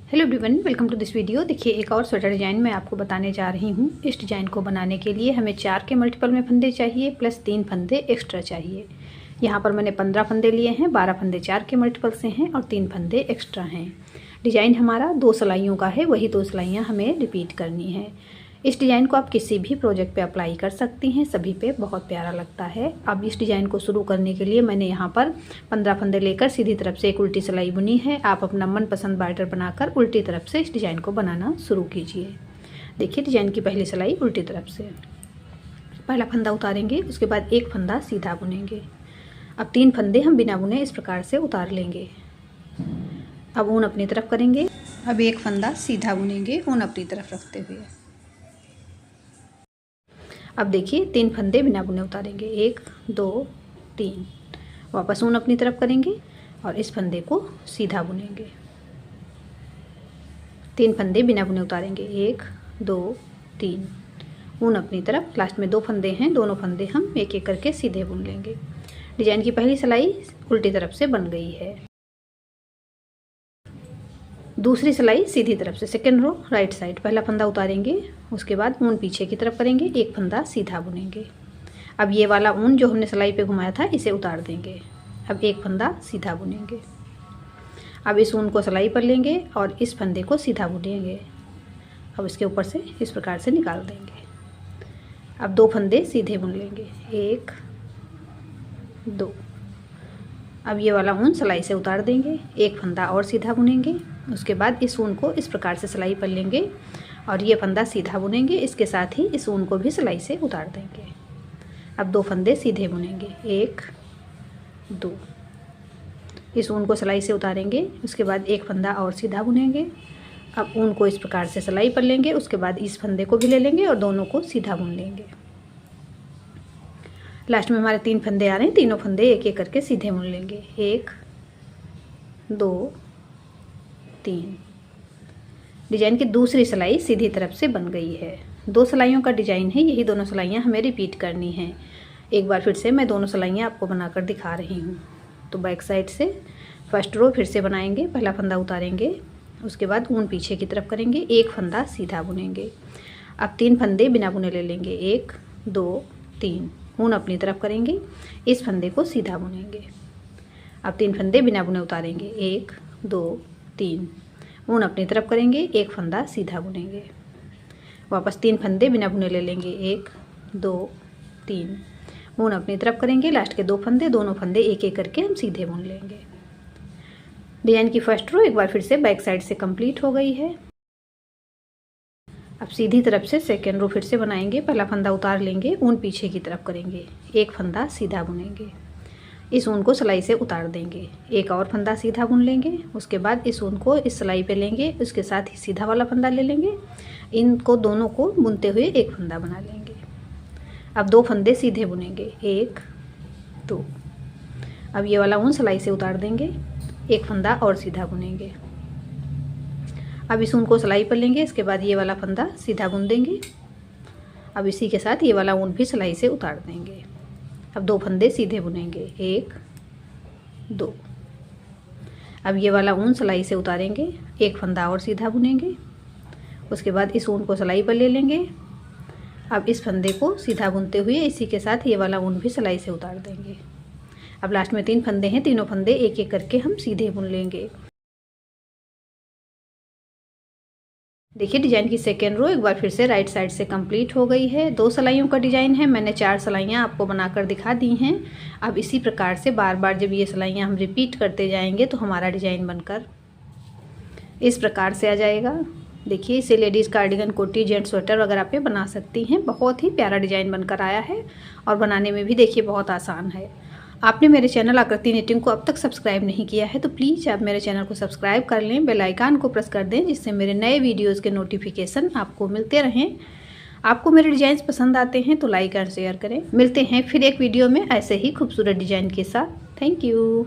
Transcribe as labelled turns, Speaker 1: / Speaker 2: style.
Speaker 1: Hello everyone, welcome to this video. देखिए, एक और स्वेटर डिज़ाइन मैं आपको बताने जा रही हूँ। इस डिज़ाइन को बनाने के लिए हमें 4 के मल्टीपल में फंदे चाहिए प्लस 3 फंदे एक्स्ट्रा चाहिए। यहाँ पर मैंने 15 फंदे लिए हैं, 12 फंदे 4 के मल्टीपल से हैं और 3 फंदे एक्स्ट्रा हैं। डिज़ाइन हमारा 2 सिलाइयों का है, वही 2 सिलाइयाँ हमें रिपीट करनी है। इस डिज़ाइन को आप किसी भी प्रोजेक्ट पे अप्लाई कर सकती हैं, सभी पे बहुत प्यारा लगता है। अब इस डिज़ाइन को शुरू करने के लिए मैंने यहाँ पर 15 फंदे लेकर सीधी तरफ से एक उल्टी सिलाई बुनी है। आप अपना मनपसंद बॉर्डर बनाकर उल्टी तरफ से इस डिज़ाइन को बनाना शुरू कीजिए। देखिए, डिज़ाइन की पहली सिलाई उल्टी तरफ से पहला फंदा उतारेंगे, उसके बाद एक फंदा सीधा बुनेंगे। अब 3 फंदे हम बिना बुने इस प्रकार से उतार लेंगे। अब ऊन अपनी तरफ करेंगे। अब एक फंदा सीधा बुनेंगे ऊन अपनी तरफ रखते हुए। अब देखिए, 3 फंदे बिना बुने उतारेंगे, 1 2 3। वापस ऊन अपनी तरफ करेंगे और इस फंदे को सीधा बुनेंगे। 3 फंदे बिना बुने उतारेंगे, 1 2 3। ऊन अपनी तरफ। लास्ट में 2 फंदे हैं, दोनों फंदे हम एक एक करके सीधे बुन लेंगे। डिजाइन की पहली सिलाई उल्टी तरफ से बन गई है। दूसरी सिलाई सीधी तरफ से सेकेंड रो राइट साइड। पहला फंदा उतारेंगे, उसके बाद ऊन पीछे की तरफ करेंगे, एक फंदा सीधा बुनेंगे। अब ये वाला ऊन जो हमने सिलाई पे घुमाया था इसे उतार देंगे। अब एक फंदा सीधा बुनेंगे। अब इस ऊन को सिलाई पर लेंगे और इस फंदे को सीधा बुनेंगे। अब इसके ऊपर से इस प्रकार से निकाल देंगे। अब 2 फंदे सीधे बुन लेंगे, 1 2। अब ये वाला ऊन सिलाई से उतार देंगे, एक फंदा और सीधा बुनेंगे। उसके बाद इस ऊन को इस प्रकार से सिलाई पर लेंगे और ये फंदा सीधा बुनेंगे। इसके साथ ही इस ऊन को भी सिलाई से उतार देंगे। अब 2 फंदे सीधे बुनेंगे, 1 2। इस ऊन को सिलाई से उतारेंगे, उसके बाद एक फंदा और सीधा बुनेंगे। अब ऊन को इस प्रकार से सिलाई पर लेंगे, उसके बाद इस फंदे को भी ले लेंगे और दोनों को सीधा बुन लेंगे। लास्ट में हमारे 3 फंदे आ रहे हैं, तीनों फंदे एक एक करके सीधे बुन लेंगे, 1 2 3। डिजाइन की दूसरी सिलाई सीधी तरफ से बन गई है। 2 सिलाइयों का डिजाइन है, यही दोनों सिलाइयाँ हमें रिपीट करनी हैं। एक बार फिर से मैं दोनों सिलाइयाँ आपको बनाकर दिखा रही हूँ। तो बैक साइड से फर्स्ट रो फिर से बनाएंगे। पहला फंदा उतारेंगे, उसके बाद ऊन पीछे की तरफ करेंगे, एक फंदा सीधा बुनेंगे। अब 3 फंदे बिना बुने ले लेंगे, 1 2 3। ऊन अपनी तरफ करेंगे, इस फंदे को सीधा बुनेंगे। अब 3 फंदे बिना बुने उतारेंगे, 1 2 3। ऊन अपनी तरफ करेंगे, एक फंदा सीधा बुनेंगे। वापस 3 फंदे बिना बुने ले लेंगे, 1 2 3। ऊन अपनी तरफ करेंगे। लास्ट के 2 फंदे, दोनों फंदे एक एक करके हम सीधे बुन लेंगे। डिजाइन की फर्स्ट रो एक बार फिर से बैक साइड से कंप्लीट हो गई है। अब सीधी तरफ से सेकेंड रो फिर से बनाएंगे। पहला फंदा उतार लेंगे, ऊन पीछे की तरफ करेंगे, एक फंदा सीधा बुनेंगे। इस ऊन को सिलाई से उतार देंगे, एक और फंदा सीधा बुन लेंगे। उसके बाद इस ऊन को इस सिलाई पे लेंगे, उसके साथ ही सीधा वाला फंदा ले लेंगे। इनको दोनों को बुनते हुए एक फंदा बना लेंगे। अब 2 फंदे सीधे बुनेंगे, 1 2। अब ये वाला ऊन सिलाई से उतार देंगे, एक फंदा और सीधा बुनेंगे। अब इस ऊन को सिलाई पर लेंगे, इसके बाद ये वाला फंदा सीधा बुन देंगे। अब इसी के साथ ये वाला ऊन भी सिलाई से उतार देंगे। अब 2 फंदे सीधे बुनेंगे, 1 2। अब ये वाला ऊन सिलाई से उतारेंगे, एक फंदा और सीधा बुनेंगे। उसके बाद इस ऊन को सिलाई पर ले लेंगे। अब इस फंदे को सीधा बुनते हुए इसी के साथ ये वाला ऊन भी सिलाई से उतार देंगे। अब लास्ट में 3 फंदे हैं, तीनों फंदे एक एक करके हम सीधे बुन लेंगे। देखिए, डिजाइन की सेकेंड रो एक बार फिर से राइट साइड से कंप्लीट हो गई है। 2 सिलाइयों का डिजाइन है, मैंने 4 सिलाइयाँ आपको बनाकर दिखा दी हैं। अब इसी प्रकार से बार बार जब ये सिलाइयाँ हम रिपीट करते जाएंगे तो हमारा डिजाइन बनकर इस प्रकार से आ जाएगा। देखिए, इसे लेडीज़ कार्डिगन, कोटी, जेंट्स स्वेटर वगैरह पे बना सकती हैं। बहुत ही प्यारा डिजाइन बनकर आया है और बनाने में भी देखिए बहुत आसान है। आपने मेरे चैनल आकृति निटिंग को अब तक सब्सक्राइब नहीं किया है तो प्लीज़ आप मेरे चैनल को सब्सक्राइब कर लें, बेल आइकन को प्रेस कर दें, जिससे मेरे नए वीडियोस के नोटिफिकेशन आपको मिलते रहें। आपको मेरे डिज़ाइंस पसंद आते हैं तो लाइक और शेयर करें। मिलते हैं फिर एक वीडियो में ऐसे ही खूबसूरत डिज़ाइन के साथ। Thank you.